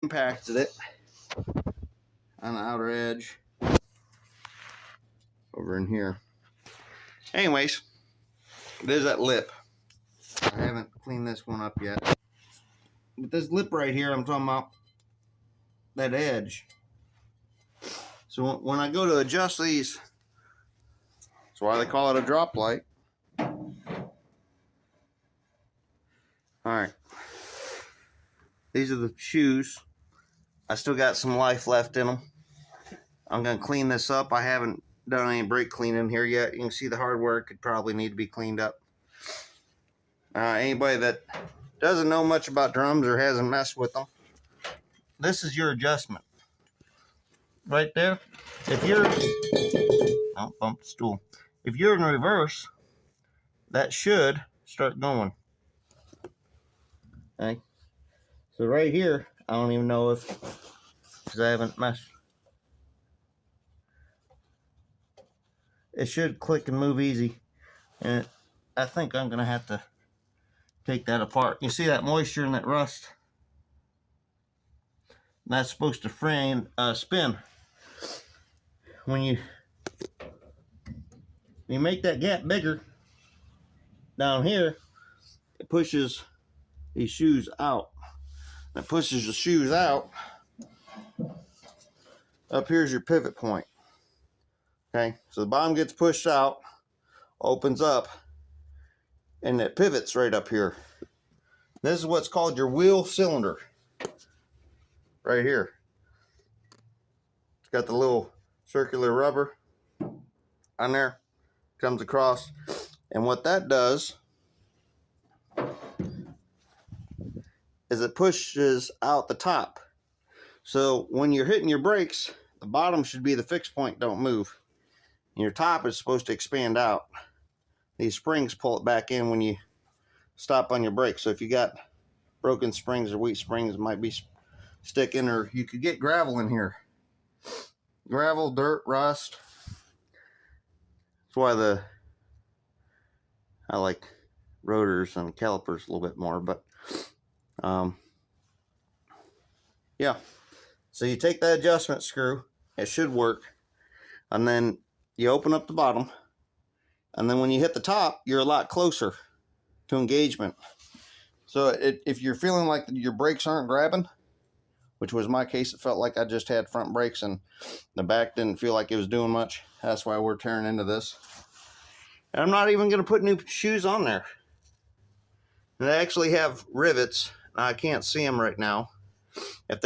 impacted it on the outer edge over in here. Anyways, there's that lip. I haven't cleaned this one up yet. But this lip right here, I'm talking about that edge. So when I go to adjust these, that's why they call it a drop light. Alright. These are the shoes. I still got some life left in them. I'm going to clean this up. I haven't done any brake cleaning here yet. You can see the hardware could probably need to be cleaned up. Anybody that doesn't know much about drums or hasn't messed with them, this is your adjustment. Right there. If you're... I'll bump the stool. If you're in reverse, that should start going. Okay. So right here, I don't even know if, because I haven't messed. It should click and move easy. And I think I'm going to have to take that apart. You see that moisture and that rust? That's supposed to spin. When you make that gap bigger down here, it pushes these shoes out. That pushes the shoes out. Up here's your pivot point. Okay, so the bottom gets pushed out, opens up, and it pivots right up here. This is what's called your wheel cylinder. Right here. It's got the little circular rubber on there. Comes across. And what that does is it pushes out the top. So when you're hitting your brakes, the bottom should be the fixed point, don't move. And your top is supposed to expand out. These springs pull it back in when you stop on your brakes. So if you got broken springs or weak springs, it might be sticking, or you could get gravel in here. Gravel, dirt, rust. That's why I like rotors and calipers a little bit more, but yeah. So you take that adjustment screw, it should work, and then you open up the bottom, and then when you hit the top, you're a lot closer to engagement. So if you're feeling like your brakes aren't grabbing, which was my case, it felt like I just had front brakes and the back didn't feel like it was doing much. That's why we're tearing into this. And I'm not even going to put new shoes on there. And they actually have rivets. I can't see them right now. If they